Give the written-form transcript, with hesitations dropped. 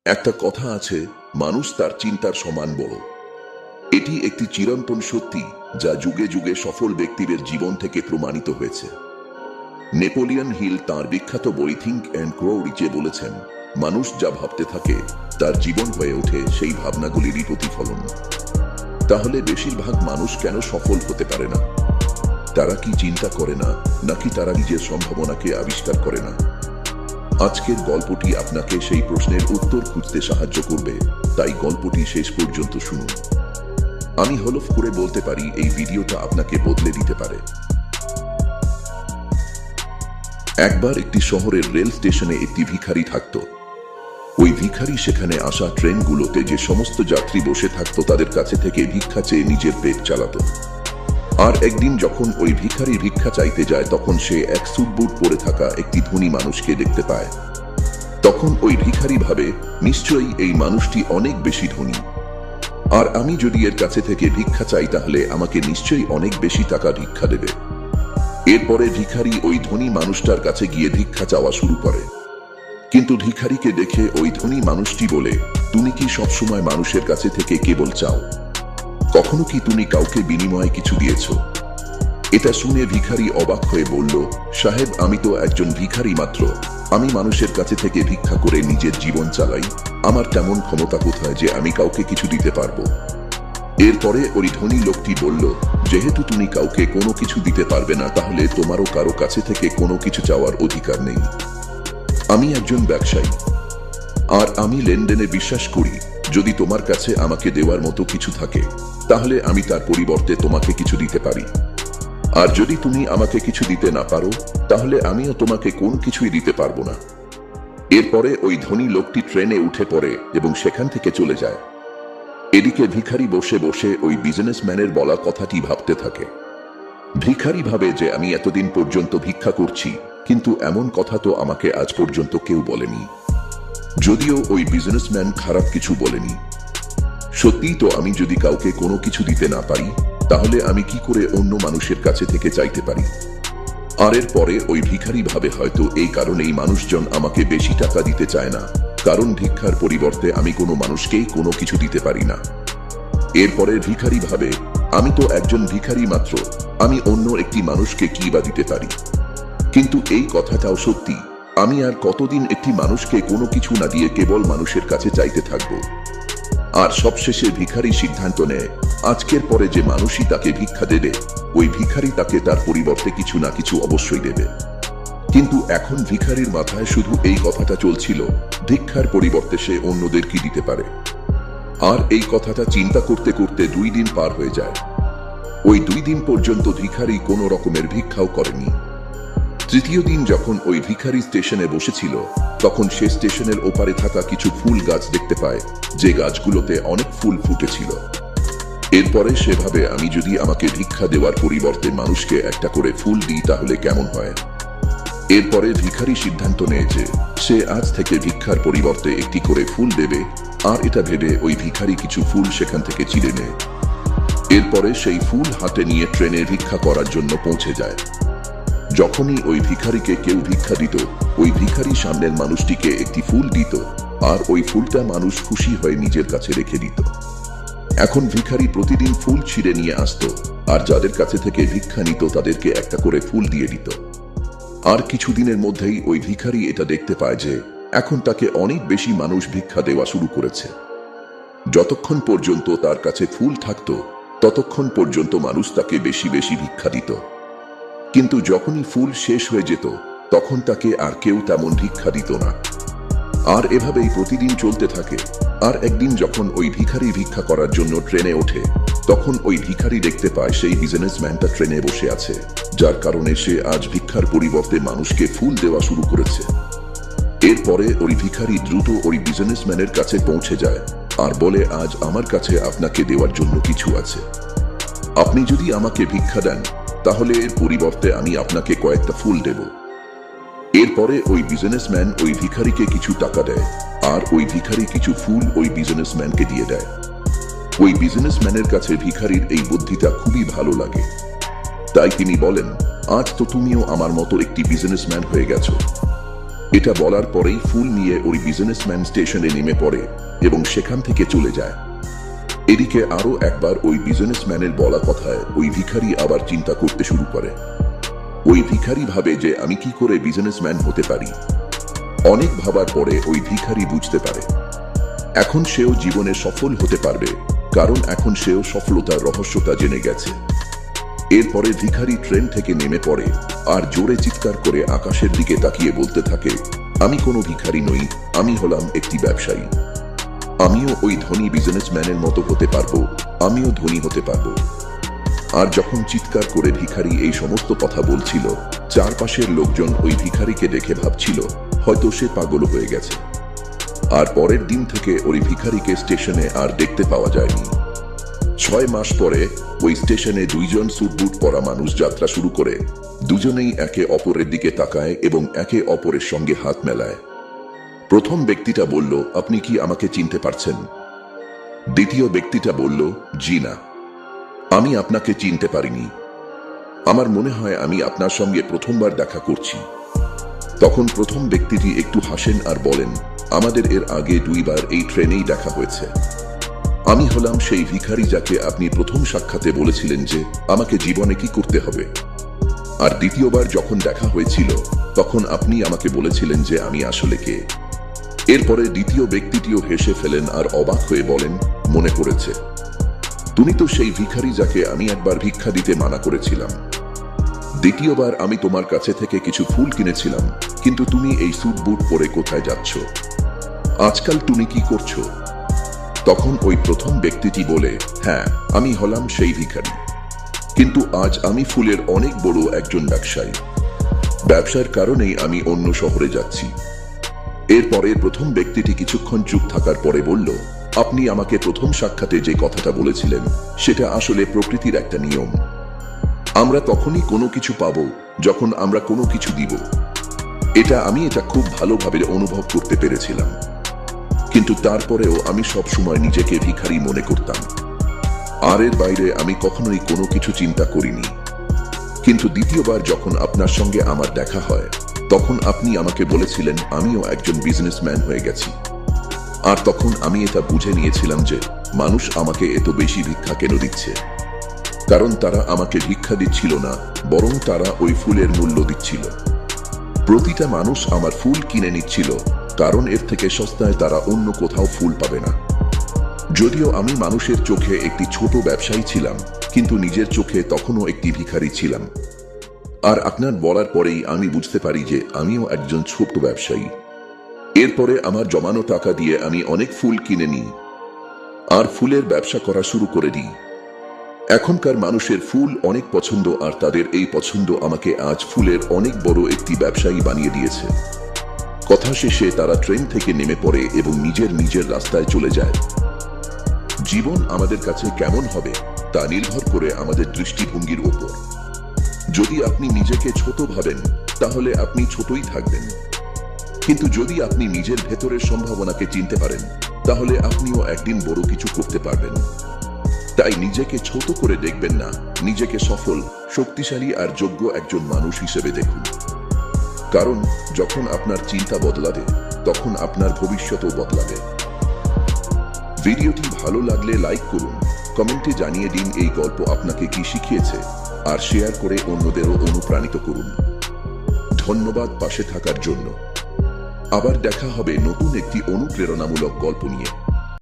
একটা কথা আছে, মানুষ তার চিন্তার সমান বড়। এটি একটি চিরন্তন সত্যি যা যুগে যুগে সফল ব্যক্তিদের জীবন থেকে প্রমাণিত হয়েছে। নেপোলিয়ন হিল তাঁর বিখ্যাত বই থিঙ্ক অ্যান্ড গ্রো রিচে বলেছেন, মানুষ যা ভাবতে থাকে তার জীবন হয়ে ওঠে সেই ভাবনাগুলিরই প্রতিফলন। তাহলে বেশিরভাগ মানুষ কেন সফল হতে পারে না? তারা কি চিন্তা করে না, নাকি তারা নিজের সম্ভাবনাকে আবিষ্কার করে না? আজকের গল্পটি আপনাকে সেই প্রশ্নের উত্তর খুঁজতে সাহায্য করবে, তাই গল্পটি শেষ পর্যন্ত শুনুন। আমি হলফ করে বলতে পারি এই ভিডিওটা আপনাকে বদলে দিতে পারে। একবার একটি শহরের রেল স্টেশনে একটি ভিখারি থাকত। ওই ভিখারি সেখানে আসা ট্রেনগুলোতে যে সমস্ত যাত্রী বসে থাকতো তাদের কাছে থেকে ভিক্ষা চেয়ে নিজের পেট চালাতো। আর একদিন যখন ওই ভিখারি ভিক্ষা চাইতে যায় তখন সে এক স্যুট বুট পরে থাকা একটি ধনী মানুষকে দেখতে পায়। তখন ওই ভিখারি ভাবে, নিশ্চয়ই এই মানুষটি অনেক বেশি ধনী, আর আমি যদি এর কাছে থেকে ভিক্ষা চাই তাহলে আমাকে নিশ্চয়ই অনেক বেশি টাকা ভিক্ষা দেবে। এরপরে ভিখারি ওই ধনী মানুষটার কাছে গিয়ে ভিক্ষা চাওয়া শুরু করে। কিন্তু ভিখারিকে দেখে ওই ধনী মানুষটি বলে, তুমি কি সবসময় মানুষের কাছে থেকে কেবল চাও? কখনো কি তুমি কাউকে বিনিময়ে কিছু দিয়েছ? এটা শুনে ভিখারি অবাক হয়ে বলল, সাহেব, আমি তো একজন ভিখারি মাত্র। আমি মানুষের কাছে থেকে ভিক্ষা করে নিজের জীবন চালাই। আমার তেমন ক্ষমতা কোথায় যে আমি কাউকে কিছু দিতে পারবো? এরপরে ওই ধনী লোকটি বলল, যেহেতু তুমি কাউকে কোনো কিছু দিতে পারবে না তাহলে তোমারও কারো কাছে থেকে কোনো কিছু চাওয়ার অধিকার নেই। আমি একজন ব্যবসায়ী, আর আমি লেনদেনে বিশ্বাস করি। যদি তোমার কাছে আমাকে দেওয়ার মতো কিছু থাকে তাহলে আমি তার পরিবর্তে তোমাকে কিছু দিতে পারি। আর যদি তুমি আমাকে কিছু দিতে না পারো তাহলে আমিও তোমাকে কোন কিছুই দিতে পারবো না। এরপরে ওই ধনী লোকটি ট্রেনে উঠে পড়ে এবং সেখান থেকে চলে যায়। এদিকে ভিখারি বসে বসে ওই বিজনেসম্যানের বলা কথাটি ভাবতে থাকে। ভিখারি ভাবে যে আমি এতদিন পর্যন্ত ভিক্ষা করছি, কিন্তু এমন কথা তো আমাকে আজ পর্যন্ত কেউ বলেনি। যদিও ওই বিজনেসম্যান খারাপ কিছু বলেনি। সত্যিই তো, আমি যদি কাউকে কোনো কিছু দিতে না পারি তাহলে আমি কি করে অন্য মানুষের কাছে থেকে চাইতে পারি? আর এরপরে ওই ভিখারি ভাবে, হয়তো এই কারণেই মানুষজন আমাকে বেশি টাকা দিতে চায় না, কারণ ভিক্ষার পরিবর্তে আমি কোনো মানুষকেই কোনো কিছু দিতে পারি না। এরপরে ভিখারি ভাবে, আমি তো একজন ভিখারি মাত্র, আমি অন্য একটি মানুষকে কি বা দিতে পারি? কিন্তু এই কথাটাও সত্যি, আমি আর কতদিন একটি মানুষকে কোনো কিছু না দিয়ে কেবল মানুষের কাছে চাইতে থাকবো? আর সবশেষে ভিখারি সিদ্ধান্ত নেয়, আজকের পরে যে মানুষই তাকে ভিক্ষা দেবে ওই ভিখারি তাকে তার পরিবর্তে কিছু না কিছু অবশ্যই দেবে। কিন্তু এখন ভিখারির মাথায় শুধু এই কথাটা চলছিল, ভিক্ষার পরিবর্তে সে অন্যদের কি দিতে পারে। আর এই কথাটা চিন্তা করতে করতে 2 দিন পার হয়ে যায়। ওই 2 দিন পর্যন্ত ভিখারি কোনো রকমের ভিক্ষাও করেনি। তৃতীয় দিন যখন ওই ভিখারি স্টেশনে বসেছিল তখন সে স্টেশনের ওপারে থাকা কিছু ফুল গাছ দেখতে পায়, যে গাছগুলোতে অনেক ফুল ফুটেছিল। এরপরে সে ভাবে, আমি যদি আমাকে ভিক্ষা দেওয়ার পরিবর্তে মানুষকে একটা করে ফুল দিই তাহলে কেমন হয়? এরপরে ভিখারি সিদ্ধান্ত নেয় যে সে আজ থেকে ভিক্ষার পরিবর্তে একটি করে ফুল দেবে, আর এটা ভেবে ওই ভিখারি কিছু ফুল সেখান থেকে চিড়ে নেয়। এরপরে সেই ফুল হাতে নিয়ে ট্রেনে ভিক্ষা করার জন্য পৌঁছে যায়। যখনই ওই ভিখারিকে কেউ ভিক্ষা দিত ওই ভিখারি সামনের মানুষটিকে একটি ফুল দিত, আর ওই ফুলটা মানুষ খুশি হয়ে নিজের কাছে রেখে দিত। এখন ভিখারি প্রতিদিন ফুল ছিঁড়ে নিয়ে আসতো, আর যাদের কাছে থেকে ভিক্ষা নিত তাদেরকে একটা করে ফুল দিয়ে দিত। আর কিছুদিনের মধ্যেই ওই ভিখারি এটা দেখতে পায় যে এখন তাকে অনেক বেশি মানুষ ভিক্ষা দেওয়া শুরু করেছে। যতক্ষণ পর্যন্ত তার কাছে ফুল থাকতো ততক্ষণ পর্যন্ত মানুষ তাকে বেশি বেশি ভিক্ষা দিত। কিন্তু যখনই ফুল শেষ হয়ে যেত তখন তাকে আর কেউ তেমন ভিক্ষা দিত না। আর এভাবেই প্রতিদিন চলতে থাকে। আর একদিন যখন ওই ভিখারি ভিক্ষা করার জন্য ট্রেনে ওঠে তখন ওই ভিখারি দেখতে পায় সেই বিজনেসম্যানটা ট্রেনে বসে আছে, যার কারণে সে আজ ভিক্ষার পরিবর্তে মানুষকে ফুল দেওয়া শুরু করেছে। এরপরে ওই ভিখারি দ্রুত ওই বিজনেসম্যানের কাছে পৌঁছে যায় আর বলে, আজ আমার কাছে আপনাকে দেওয়ার জন্য কিছু আছে। আপনি যদি আমাকে ভিক্ষা দেন তাহলে এর পরিবর্তে আমি আপনাকে কয়েকটা ফুল দেব। এরপরে ওই বিজনেসম্যান ওই ভিখারিকে কিছু টাকা দেয়, আর ওই ভিখারি কিছু ফুল ওই বিজনেসম্যানকে দিয়ে দেয়। ওই বিজনেসম্যানের কাছে ভিখারির এই বুদ্ধিটা খুবই ভালো লাগে, তাই তিনি বলেন, আজ তো তুমিও আমার মতো একটি বিজনেসম্যান হয়ে গেছো। এটা বলার পরেই ফুল নিয়ে ওই বিজনেসম্যান স্টেশনে নেমে পড়ে এবং সেখান থেকে চলে যায়। এদিকে আরো একবার ওই বিজনেসম্যানের বলা কথায় ওই ভিখারি আবার চিন্তা করতে শুরু করে। ওই ভিখারি ভাবে যে আমি কি করে বিজনেসম্যান হতে পারি। অনেক ভাবার পরে ওই ভিখারি বুঝতে পারে এখন সেও জীবনে সফল হতে পারবে, কারণ এখন সেও সফলতার রহস্যটা জেনে গেছে। এরপরে ভিখারি ট্রেন থেকে নেমে পড়ে আর জোরে চিৎকার করে আকাশের দিকে তাকিয়ে বলতে থাকে, আমি কোনো ভিখারি নই, আমি হলাম একটি ব্যবসায়ী। আমিও ওই ধনী বিজনেসম্যানের মতো হতে পারবো, আমিও ধনী হতে পারবো। আর যখন চিৎকার করে ভিখারি এই সমস্ত কথা বলছিল, চারপাশের লোকজন ওই ভিখারিকে দেখে ভাবছিল হয়তো সে পাগল হয়ে গেছে। আর পরের দিন থেকে ওই ভিখারিকে স্টেশনে আর দেখতে পাওয়া যায়নি। 6 মাস পরে ওই স্টেশনে দুইজন স্যুটবুট পরা মানুষ যাত্রা শুরু করে। দুজনেই একে অপরের দিকে তাকায় এবং একে অপরের সঙ্গে হাত মেলায়। প্রথম ব্যক্তিটা বলল, আপনি কি আমাকে চিনতে পারছেন? দ্বিতীয় ব্যক্তিটা বলল, জি না, আমি আপনাকে চিনতে পারিনি। আমার মনে হয় আমি আপনার সঙ্গে প্রথমবার দেখা করছি। তখন প্রথম ব্যক্তিটি একটু হাসেন আর বলেন, আমাদের এর আগে 2 বার এই ট্রেনেই দেখা হয়েছে। আমি হলাম সেই ভিখারি যাকে আপনি প্রথম সাক্ষাতে বলেছিলেন যে আমাকে জীবনে কি করতে হবে। আর দ্বিতীয়বার যখন দেখা হয়েছিল তখন আপনি আমাকে বলেছিলেন যে আমি আসলে কে। এরপরে দ্বিতীয় ব্যক্তিটিও হেসে ফেলেন আর অবাক হয়ে বলেন, মনে পড়েছে, তুমি তো সেই ভিখারি যাকে আমি একবার ভিক্ষা দিতে মানা করেছিলাম। দ্বিতীয়বার আমি তোমার কাছে থেকে কিছু ফুল কিনেছিলাম, কিন্তু তুমি এই স্যুট বুট পরে কোথায় যাচ্ছ? আজকাল তুমি কি করছো? তখন ওই প্রথম ব্যক্তিটি বলে, হ্যাঁ, আমি হলাম সেই ভিখারি, কিন্তু আজ আমি ফুলের অনেক বড় একজন ব্যবসায়ী। ব্যবসার কারণেই আমি অন্য শহরে যাচ্ছি। এরপরে প্রথম ব্যক্তিটি কিছুক্ষণ চুপ থাকার পরে বলল, আপনি আমাকে প্রথম সাক্ষাতে যে কথাটা বলেছিলেন সেটা আসলে প্রকৃতির একটা নিয়ম। আমরা তখনই কোনো কিছু পাবো যখন আমরা কোনো কিছু দিব। আমি এটা খুব ভালোভাবে অনুভব করতে পেরেছিলাম, কিন্তু তারপরেও আমি সব সময় নিজেকে ভিখারি মনে করতাম। আর এর বাইরে আমি কখনোই কোনো কিছু চিন্তা করিনি। কিন্তু দ্বিতীয়বার যখন আপনার সঙ্গে আমার দেখা হয় তখন আপনি আমাকে বলেছিলেন আমিও একজন বিজনেসম্যান হয়ে গেছি। আর তখন আমি এটা বুঝে নিয়েছিলাম যে মানুষ আমাকে এত বেশি ভিক্ষা কেন দিচ্ছে, কারণ তারা আমাকে ভিক্ষা দিচ্ছিল না, বরং তারা ওই ফুলের মূল্য দিচ্ছিল। প্রতিটা মানুষ আমার ফুল কিনে নিচ্ছিল, কারণ এর থেকে সস্তায় তারা অন্য কোথাও ফুল পাবে না। যদিও আমি মানুষের চোখে একটি ছোট ব্যবসায়ী ছিলাম, কিন্তু নিজের চোখে তখনও একটি ভিখারি ছিলাম। আর আপনার বলার পরেই আমি বুঝতে পারি যে আমিও একজন ছোট ব্যবসায়ী। এরপরে আমার জমানো টাকা দিয়ে আমি অনেক ফুল কিনে নিই আর ফুলের ব্যবসা করা শুরু করে দিই। এখনকার মানুষের ফুল অনেক পছন্দ, আর তাদের এই পছন্দ আমাকে আজ ফুলের অনেক বড় একটি ব্যবসায়ী বানিয়ে দিয়েছে। কথা শেষে তারা ট্রেন থেকে নেমে পড়ে এবং নিজের রাস্তায় চলে যায়। জীবন আমাদের কাছে কেমন হবে তা নির্ভর করে আমাদের দৃষ্টিভঙ্গির উপর। যদি আপনি নিজেকে ছোট ভাবেন তাহলে আপনি ছোটই থাকবেন, কিন্তু যদি আপনি নিজের ভেতরের সম্ভাবনাকে চিনতে পারেন তাহলে আপনিও একদিন বড় কিছু করতে পারবেন। তাই নিজেকে ছোট করে দেখবেন না, নিজেকে সফল, শক্তিশালী আর যোগ্য একজন মানুষ হিসেবে দেখুন। কারণ যখন আপনার চিন্তা বদলাবে তখন আপনার ভবিষ্যতও বদলাবে। ভিডিওটি ভালো লাগলে লাইক করুন, কমেন্টে জানিয়ে দিন এই গল্প আপনাকে কি শিখিয়েছে, আর শেয়ার করে অন্যদেরও অনুপ্রাণিত করুন। ধন্যবাদ পাশে থাকার জন্য। আবার দেখা হবে নতুন একটি অনুপ্রেরণামূলক গল্প নিয়ে।